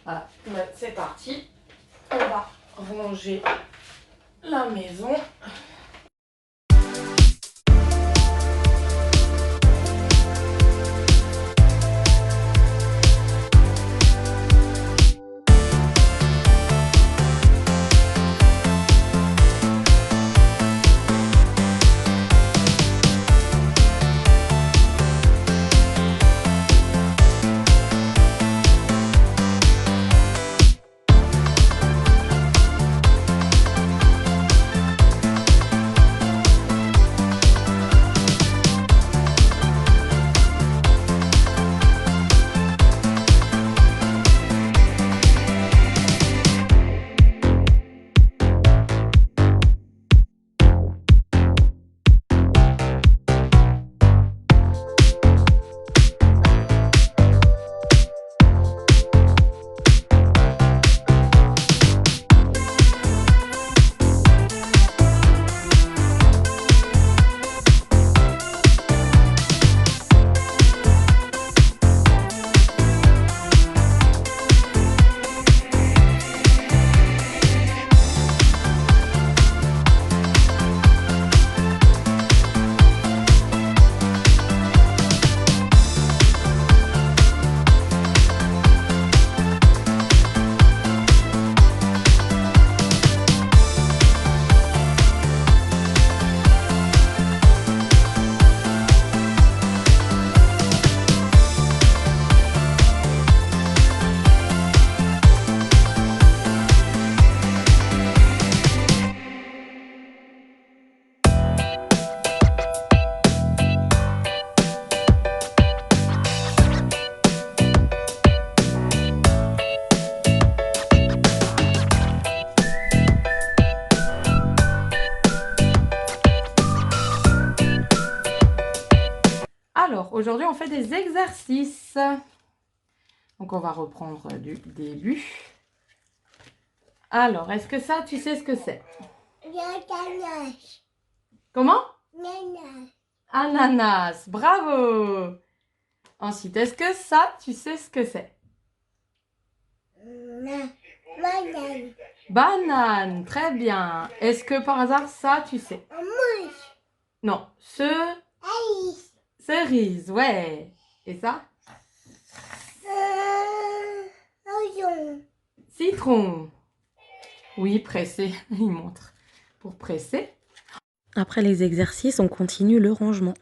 Voilà, c'est parti. On va ranger la maison. Alors, aujourd'hui, on fait des exercices. Donc, on va reprendre du début. Alors, est-ce que ça, tu sais ce que c'est? Ananas. Comment? Ananas. Ananas. Bravo! Ensuite, est-ce que ça, tu sais ce que c'est? Banane. Banane. Très bien. Est-ce que par hasard, ça, tu sais? Mouche. Non. Aïe. Cerise, ouais. Et ça? Oignon. Citron. Oui, presser. Il montre. Pour presser. Après les exercices, on continue le rangement.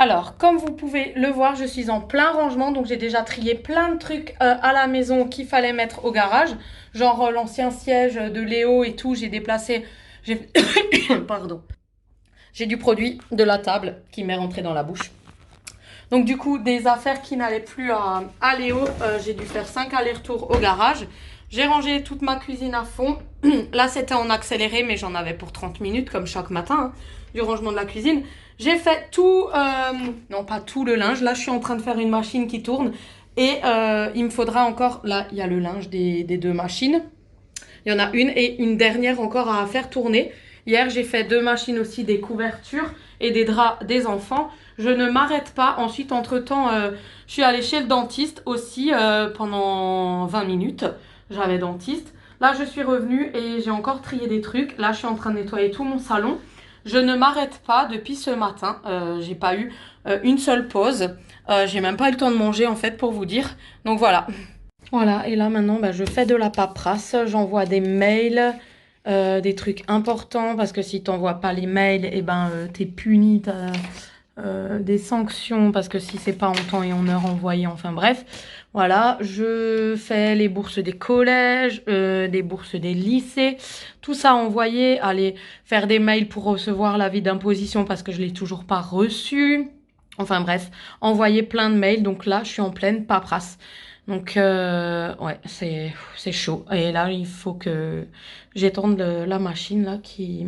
Alors, comme vous pouvez le voir, je suis en plein rangement, donc j'ai déjà trié plein de trucs à la maison qu'il fallait mettre au garage. Genre l'ancien siège de Léo et tout, j'ai déplacé... Pardon. J'ai du produit de la table qui m'est rentré dans la bouche. Donc du coup, des affaires qui n'allaient plus à Léo, j'ai dû faire 5 allers-retours au garage. J'ai rangé toute ma cuisine à fond. Là, c'était en accéléré, mais j'en avais pour 30 minutes, comme chaque matin, hein, du rangement de la cuisine. J'ai fait tout, non pas tout le linge. Là, je suis en train de faire une machine qui tourne. Et il me faudra encore, là, il y a le linge des deux machines. Il y en a une et une dernière encore à faire tourner. Hier, j'ai fait 2 machines aussi, des couvertures et des draps des enfants. Je ne m'arrête pas. Ensuite, entre-temps, je suis allée chez le dentiste aussi pendant 20 minutes. J'avais dentiste. Là, je suis revenue et j'ai encore trié des trucs. Là, je suis en train de nettoyer tout mon salon. Je ne m'arrête pas depuis ce matin. J'ai pas eu une seule pause. J'ai même pas eu le temps de manger en fait pour vous dire. Donc voilà. Voilà, et là maintenant je fais de la paperasse. J'envoie des mails, des trucs importants parce que si tu n'envoies pas les mails, et t'es puni. des sanctions parce que si c'est pas en temps et en heure envoyé, enfin bref. Voilà, je fais les bourses des collèges, des bourses des lycées, tout ça envoyé, aller faire des mails pour recevoir l'avis d'imposition parce que je l'ai toujours pas reçu. Enfin bref, envoyer plein de mails, donc là je suis en pleine paperasse. Donc ouais, c'est chaud. Et là, il faut que j'étende la machine là qui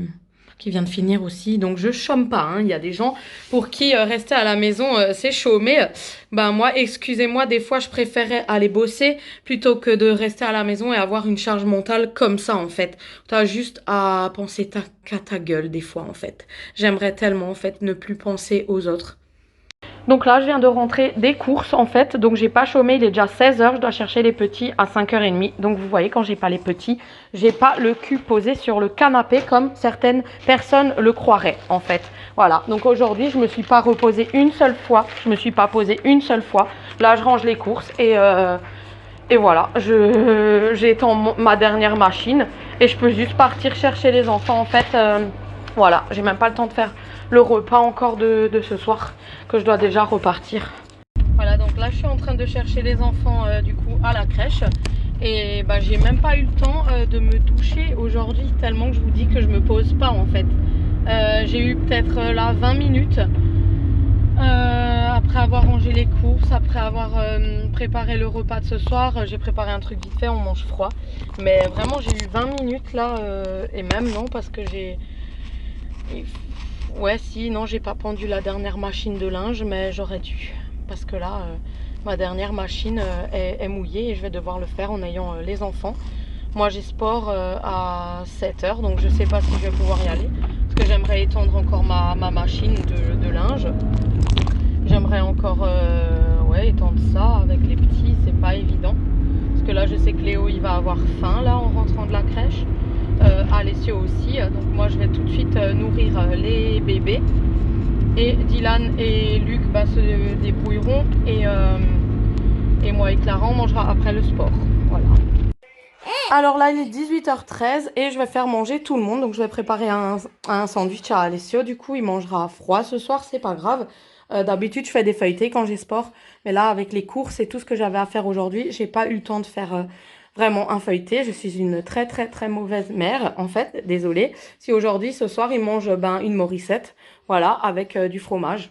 vient de finir aussi. Donc je chôme pas, hein. Il y a des gens pour qui rester à la maison c'est chaud. Mais ben moi, excusez-moi, des fois je préférais aller bosser plutôt que de rester à la maison et avoir une charge mentale comme ça en fait. T'as juste à penser qu'à ta gueule des fois en fait. J'aimerais tellement en fait ne plus penser aux autres. Donc là, je viens de rentrer des courses en fait, donc j'ai pas chômé, il est déjà 16h, je dois chercher les petits à 5h30. Donc vous voyez, quand j'ai pas les petits, j'ai pas le cul posé sur le canapé comme certaines personnes le croiraient en fait. Voilà, donc aujourd'hui, je me suis pas reposée une seule fois, je me suis pas posée une seule fois. Là, je range les courses et voilà, j'étends ma dernière machine et je peux juste partir chercher les enfants en fait. Voilà, j'ai même pas le temps de faire le repas encore de ce soir que je dois déjà repartir. Voilà, donc là je suis en train de chercher les enfants du coup à la crèche et bah j'ai même pas eu le temps de me doucher aujourd'hui tellement que je vous dis que je me pose pas en fait. J'ai eu peut-être là 20 minutes après avoir rangé les courses, après avoir préparé le repas de ce soir. J'ai préparé un truc vite fait, on mange froid, mais vraiment j'ai eu 20 minutes là et même non parce que j'ai... Ouais, si, non, j'ai pas pendu la dernière machine de linge, mais j'aurais dû. Parce que là, ma dernière machine est mouillée et je vais devoir le faire en ayant les enfants. Moi, j'ai sport à 7h, donc je sais pas si je vais pouvoir y aller. Parce que j'aimerais étendre encore ma machine de linge. J'aimerais encore ouais, étendre ça avec les petits, c'est pas évident. Parce que là, je sais que Léo, il va avoir faim là en rentrant de la crèche. Alessio aussi, donc moi je vais tout de suite nourrir les bébés et Dylan et Luc bah, se débrouilleront et moi et Clara on mangera après le sport. Voilà. Alors là il est 18h13 et je vais faire manger tout le monde, donc je vais préparer un sandwich à Alessio, du coup il mangera froid ce soir, c'est pas grave. D'habitude je fais des feuilletés quand j'ai sport, mais là avec les courses et tout ce que j'avais à faire aujourd'hui, j'ai pas eu le temps de faire vraiment un feuilleté. Je suis une très très très mauvaise mère en fait, désolée. Si aujourd'hui, ce soir, il mange une morissette, voilà, avec du fromage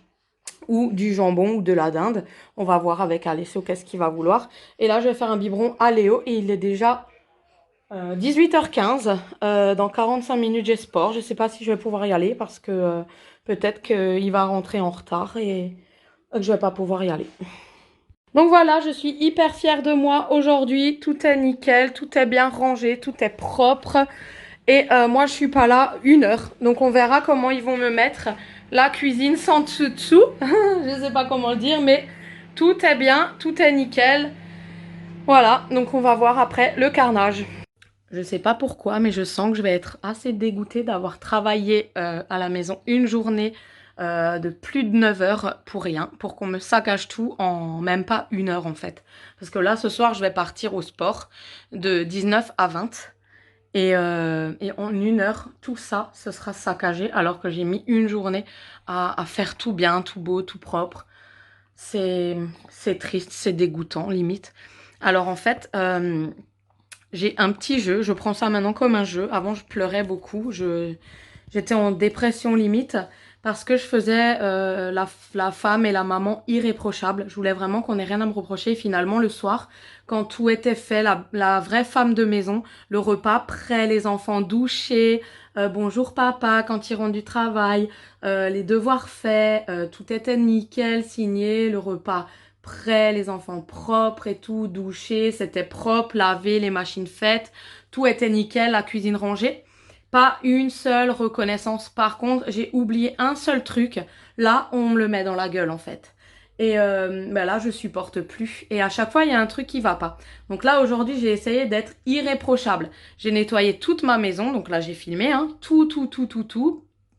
ou du jambon ou de la dinde. On va voir avec Alessio qu'est-ce qu'il va vouloir. Et là, je vais faire un biberon à Léo et il est déjà 18h15. Dans 45 minutes, j'ai sport. Je sais pas si je vais pouvoir y aller parce que peut-être qu'il va rentrer en retard et que je vais pas pouvoir y aller. Donc voilà, je suis hyper fière de moi aujourd'hui. Tout est nickel, tout est bien rangé, tout est propre. Et moi, je suis pas là 1 heure. Donc on verra comment ils vont me mettre la cuisine sans dessous. Je sais pas comment le dire, mais tout est bien, tout est nickel. Voilà, donc on va voir après le carnage. Je sais pas pourquoi, mais je sens que je vais être assez dégoûtée d'avoir travaillé à la maison une journée de plus de 9 heures pour rien, pour qu'on me saccage tout en même pas 1 heure en fait. Parce que là, ce soir, je vais partir au sport de 19 à 20. Et en 1 heure, tout ça, ce sera saccagé alors que j'ai mis une journée à faire tout bien, tout beau, tout propre. C'est triste, c'est dégoûtant limite. Alors en fait... j'ai un petit jeu, je prends ça maintenant comme un jeu. Avant, je pleurais beaucoup, j'étais en dépression limite parce que je faisais la femme et la maman irréprochable. Je voulais vraiment qu'on ait rien à me reprocher. Et finalement, le soir, quand tout était fait, la vraie femme de maison, le repas prêt, les enfants douchés, bonjour papa quand ils rentrent du travail, les devoirs faits, tout était nickel, signé, le repas prêt, les enfants propres et tout, douchés, c'était propre, lavé, les machines faites, tout était nickel, la cuisine rangée. Pas une seule reconnaissance. Par contre, j'ai oublié un seul truc. Là, on me le met dans la gueule en fait. Et ben là, je supporte plus. Et à chaque fois, il y a un truc qui va pas. Donc là, aujourd'hui, j'ai essayé d'être irréprochable. J'ai nettoyé toute ma maison. Donc là, j'ai filmé, hein, tout.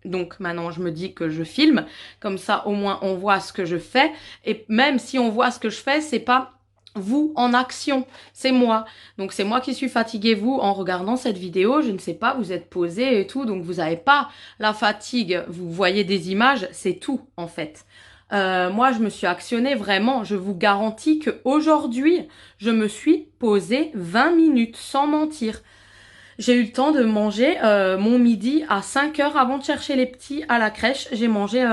Donc maintenant, je me dis que je filme. Comme ça, au moins, on voit ce que je fais. Et même si on voit ce que je fais, c'est pas vous en action, c'est moi. Donc c'est moi qui suis fatiguée, vous, en regardant cette vidéo, je ne sais pas, vous êtes posé et tout, donc vous n'avez pas la fatigue, vous voyez des images, c'est tout en fait. Moi, je me suis actionnée vraiment, je vous garantis qu'aujourd'hui, je me suis posée 20 minutes, sans mentir. J'ai eu le temps de manger mon midi à 5 heures avant de chercher les petits à la crèche. J'ai mangé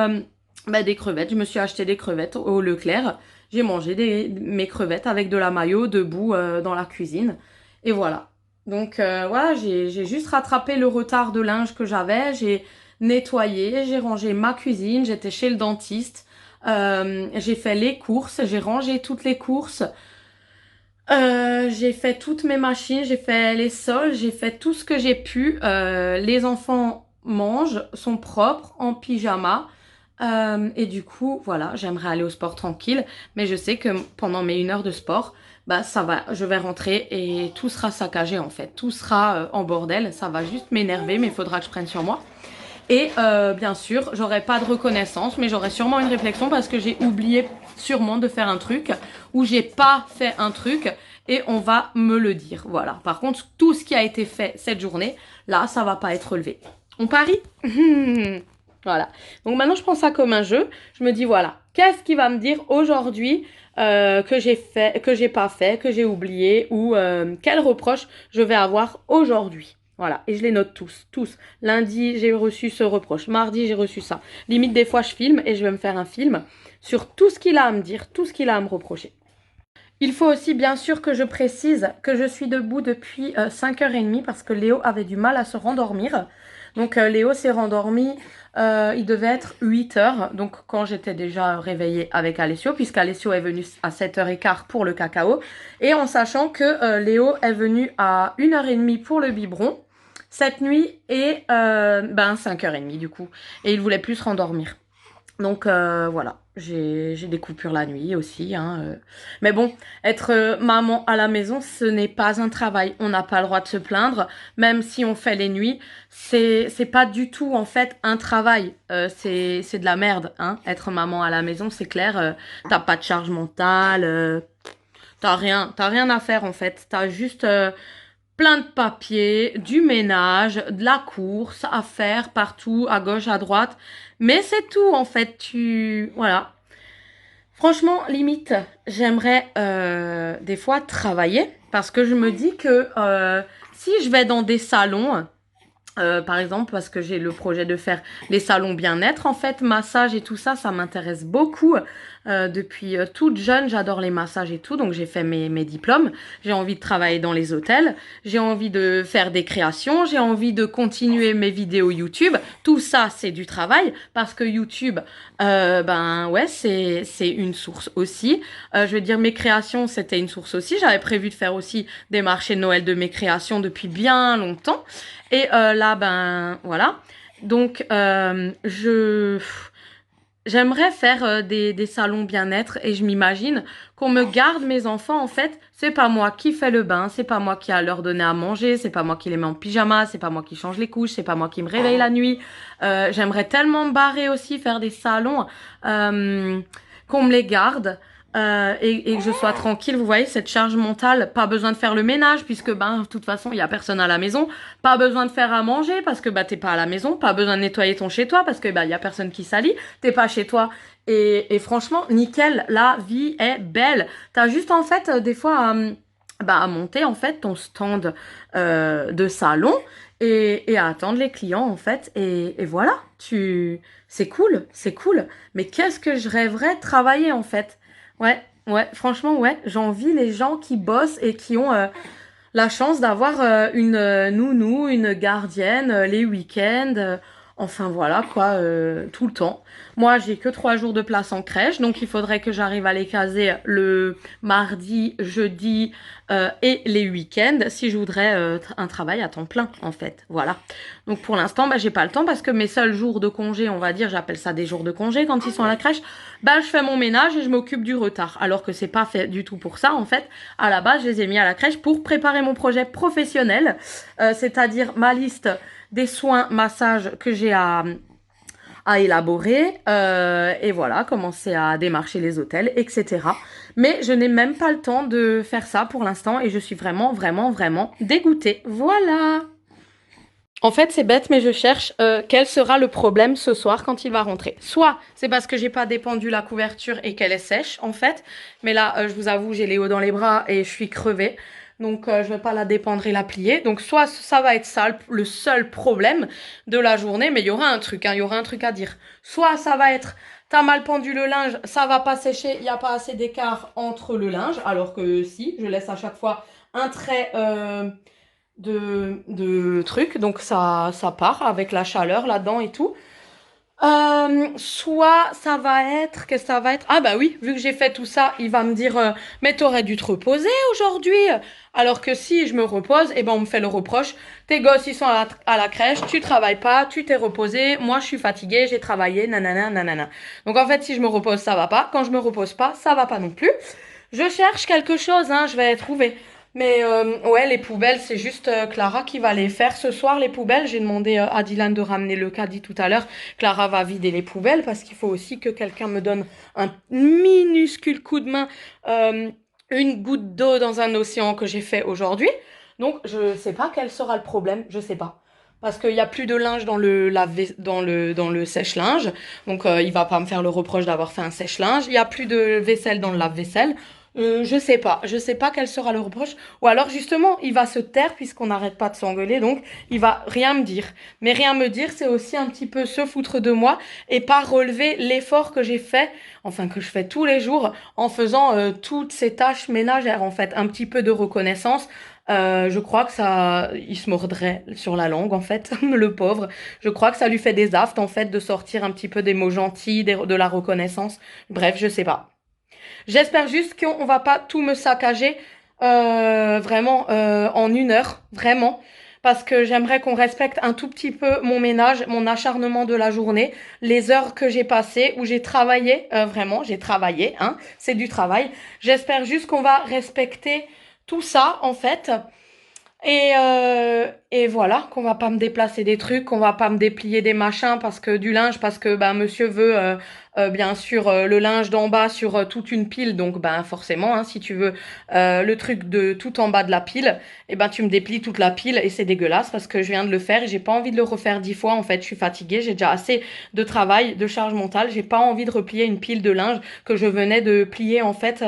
des crevettes. Je me suis acheté des crevettes au Leclerc. J'ai mangé mes crevettes avec de la mayo debout dans la cuisine. Et voilà. Donc voilà, j'ai juste rattrapé le retard de linge que j'avais. J'ai nettoyé, j'ai rangé ma cuisine. J'étais chez le dentiste. J'ai fait les courses. J'ai rangé toutes les courses. J'ai fait toutes mes machines, j'ai fait les sols, j'ai fait tout ce que j'ai pu. Les enfants mangent, sont propres, en pyjama. Et du coup, voilà, j'aimerais aller au sport tranquille. Mais je sais que pendant mes 1 heure de sport, bah ça va, je vais rentrer et tout sera saccagé en fait. Tout sera en bordel. Ça va juste m'énerver, mais il faudra que je prenne sur moi. Et bien sûr, j'aurai pas de reconnaissance, mais j'aurai sûrement une réflexion parce que j'ai oublié sûrement de faire un truc ou j'ai pas fait un truc et on va me le dire. Voilà. Par contre, tout ce qui a été fait cette journée, là, ça va pas être relevé. On parie? Voilà. Donc maintenant, je prends ça comme un jeu. Je me dis, voilà, qu'est-ce qui va me dire aujourd'hui que j'ai fait, que j'ai pas fait, que j'ai oublié ou quel reproche je vais avoir aujourd'hui. Voilà, et je les note tous. Lundi, j'ai reçu ce reproche. Mardi, j'ai reçu ça. Limite, des fois, je filme et je vais me faire un film sur tout ce qu'il a à me dire, tout ce qu'il a à me reprocher. Il faut aussi bien sûr que je précise que je suis debout depuis 5h30 parce que Léo avait du mal à se rendormir. Donc Léo s'est rendormi, il devait être 8h, donc quand j'étais déjà réveillée avec Alessio, puisqu'Alessio est venu à 7h15 pour le cacao, et en sachant que Léo est venu à 1h30 pour le biberon, cette nuit, et 5h30 du coup, et il voulait plus se rendormir. Donc voilà, j'ai des coupures la nuit aussi. Mais bon, être maman à la maison, ce n'est pas un travail. On n'a pas le droit de se plaindre, même si on fait les nuits. C'est pas du tout en fait un travail. C'est de la merde. Être maman à la maison, c'est clair. T'as pas de charge mentale. T'as rien à faire en fait. T'as juste plein de papiers, du ménage, de la course à faire partout, à gauche, à droite. Mais c'est tout en fait. Voilà. Franchement, limite, j'aimerais des fois travailler parce que je me dis que si je vais dans des salons, par exemple, parce que j'ai le projet de faire les salons bien-être, en fait, massage et tout ça, ça m'intéresse beaucoup. Depuis toute jeune, j'adore les massages et tout, donc j'ai fait mes diplômes. J'ai envie de travailler dans les hôtels, j'ai envie de faire des créations, j'ai envie de continuer mes vidéos YouTube. Tout ça, c'est du travail parce que YouTube, c'est une source aussi. Je veux dire, mes créations, c'était une source aussi. J'avais prévu de faire aussi des marchés de Noël de mes créations depuis bien longtemps. Et là, voilà. Donc, j'aimerais faire des salons bien-être et je m'imagine qu'on me garde mes enfants. En fait, c'est pas moi qui fais le bain, c'est pas moi qui a leur donner à manger, c'est pas moi qui les mets en pyjama, c'est pas moi qui change les couches, c'est pas moi qui me réveille la nuit. J'aimerais tellement me barrer aussi, faire des salons, qu'on me les garde. Et que je sois tranquille, vous voyez, cette charge mentale, pas besoin de faire le ménage puisque de toute façon il y a personne à la maison, pas besoin de faire à manger parce que t'es pas à la maison, pas besoin de nettoyer ton chez toi parce que il y a personne qui salit, t'es pas chez toi et franchement nickel, la vie est belle. T'as juste en fait des fois à monter en fait ton stand de salon et à attendre les clients en fait et voilà, c'est cool, mais qu'est-ce que je rêverais de travailler en fait. Ouais, franchement, ouais, j'envie les gens qui bossent et qui ont la chance d'avoir une nounou, une gardienne, les week-ends, enfin voilà quoi, tout le temps. Moi, j'ai que 3 jours de place en crèche, donc il faudrait que j'arrive à les caser le mardi, jeudi et les week-ends si je voudrais un travail à temps plein en fait. Voilà. Donc pour l'instant, j'ai pas le temps parce que mes seuls jours de congé, on va dire, j'appelle ça des jours de congé quand ils sont à la crèche, je fais mon ménage et je m'occupe du retard. Alors que c'est pas fait du tout pour ça en fait. À la base, je les ai mis à la crèche pour préparer mon projet professionnel, c'est-à-dire ma liste des soins massages que j'ai à à élaborer et voilà, commencer à démarcher les hôtels, etc. Mais je n'ai même pas le temps de faire ça pour l'instant et je suis vraiment, vraiment, vraiment dégoûtée. Voilà. En fait, c'est bête, mais je cherche quel sera le problème ce soir quand il va rentrer. Soit c'est parce que j'ai pas dépendu la couverture et qu'elle est sèche, en fait. Mais là, je vous avoue, j'ai Léo dans les bras et je suis crevée. Donc, je vais pas la dépendre et la plier. Donc, soit ça va être ça le seul problème de la journée, mais il y aura un truc, hein, il y aura un truc à dire. Soit ça va être, t'as mal pendu le linge, ça va pas sécher, il n'y a pas assez d'écart entre le linge. Alors que si, je laisse à chaque fois un trait de trucs, donc ça part avec la chaleur là-dedans et tout. Soit ça va être, qu'est-ce que ça va être? Ah bah oui, vu que j'ai fait tout ça, il va me dire mais t'aurais dû te reposer aujourd'hui. Alors que si je me repose, et ben on me fait le reproche. Tes gosses ils sont à la crèche, tu travailles pas, tu t'es reposé, moi je suis fatiguée, j'ai travaillé, nanana, nanana. Donc en fait si je me repose ça va pas, quand je me repose pas ça va pas non plus. Je cherche quelque chose, hein, je vais trouver. Mais ouais, les poubelles, c'est juste Clara qui va les faire ce soir, les poubelles. J'ai demandé à Dylan de ramener le caddie tout à l'heure. Clara va vider les poubelles parce qu'il faut aussi que quelqu'un me donne un minuscule coup de main, euh, une goutte d'eau dans un océan que j'ai fait aujourd'hui. Donc, je sais pas quel sera le problème, je sais pas. Parce qu'il n'y a plus de linge dans dans le sèche-linge. Donc, il va pas me faire le reproche d'avoir fait un sèche-linge. Il n'y a plus de vaisselle dans le lave-vaisselle. Je sais pas quel sera le reproche. Ou alors justement, il va se taire puisqu'on n'arrête pas de s'engueuler, donc il va rien me dire. Mais rien me dire, c'est aussi un petit peu se foutre de moi et pas relever l'effort que j'ai fait, enfin que je fais tous les jours en faisant toutes ces tâches ménagères en fait. Un petit peu de reconnaissance. Je crois que ça, il se mordrait sur la langue en fait, le pauvre. Je crois que ça lui fait des aftes en fait de sortir un petit peu des mots gentils, de la reconnaissance. Bref, je sais pas. J'espère juste qu'on va pas tout me saccager vraiment en une heure, vraiment. Parce que j'aimerais qu'on respecte un tout petit peu mon ménage, mon acharnement de la journée, les heures que j'ai passées, où j'ai travaillé, vraiment, j'ai travaillé, hein, c'est du travail. J'espère juste qu'on va respecter tout ça, en fait. Et voilà, qu'on va pas me déplacer des trucs, qu'on va pas me déplier des machins parce que du linge, parce que ben monsieur veut bien sûr le linge d'en bas sur toute une pile, donc ben forcément, hein, si tu veux le truc de tout en bas de la pile, et ben tu me déplies toute la pile et c'est dégueulasse parce que je viens de le faire et j'ai pas envie de le refaire 10 fois en fait, je suis fatiguée, j'ai déjà assez de travail, de charge mentale, j'ai pas envie de replier une pile de linge que je venais de plier en fait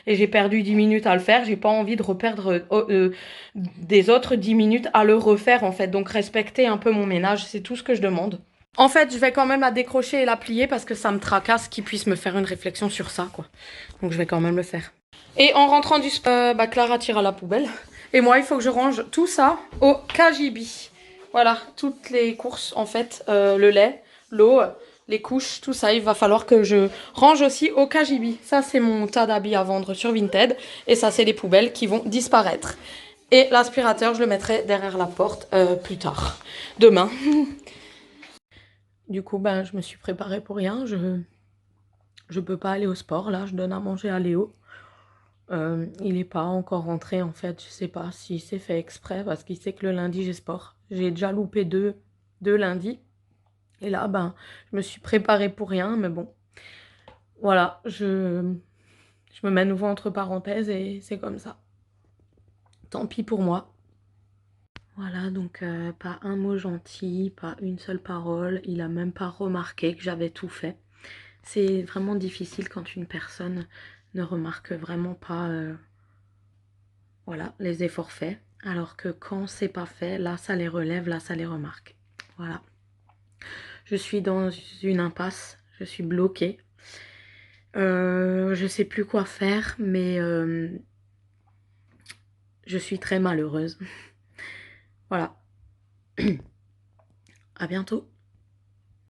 et j'ai perdu 10 minutes à le faire, j'ai pas envie de reperdre des autres 10 minutes à le refaire en fait. Donc respecter un peu mon ménage, c'est tout ce que je demande. En fait, je vais quand même la décrocher et la plier parce que ça me tracasse qu'il puisse me faire une réflexion sur ça, quoi. Donc je vais quand même le faire. Et en rentrant du spa, bah, Clara tire à la poubelle. Et moi, il faut que je range tout ça au KGB. Voilà, toutes les courses en fait, le lait, l'eau, les couches, tout ça, il va falloir que je range aussi au KGB. Ça, c'est mon tas d'habits à vendre sur Vinted. Et ça, c'est les poubelles qui vont disparaître. Et l'aspirateur, je le mettrai derrière la porte plus tard, demain. Du coup, ben, je me suis préparée pour rien. Je peux pas aller au sport, là. Je donne à manger à Léo. Il n'est pas encore rentré, en fait. Je sais pas s'il s'est fait exprès parce qu'il sait que le lundi, j'ai sport. J'ai déjà loupé deux lundis. Et là, ben, je me suis préparée pour rien, mais bon. Voilà, je me mets nouveau entre parenthèses et c'est comme ça. Tant pis pour moi. Voilà, donc pas un mot gentil, pas une seule parole. Il a même pas remarqué que j'avais tout fait. C'est vraiment difficile quand une personne ne remarque vraiment pas voilà, les efforts faits. Alors que quand c'est pas fait, là ça les relève, là ça les remarque. Voilà. Je suis dans une impasse, je suis bloquée. Je sais plus quoi faire, mais je suis très malheureuse. Voilà. À bientôt.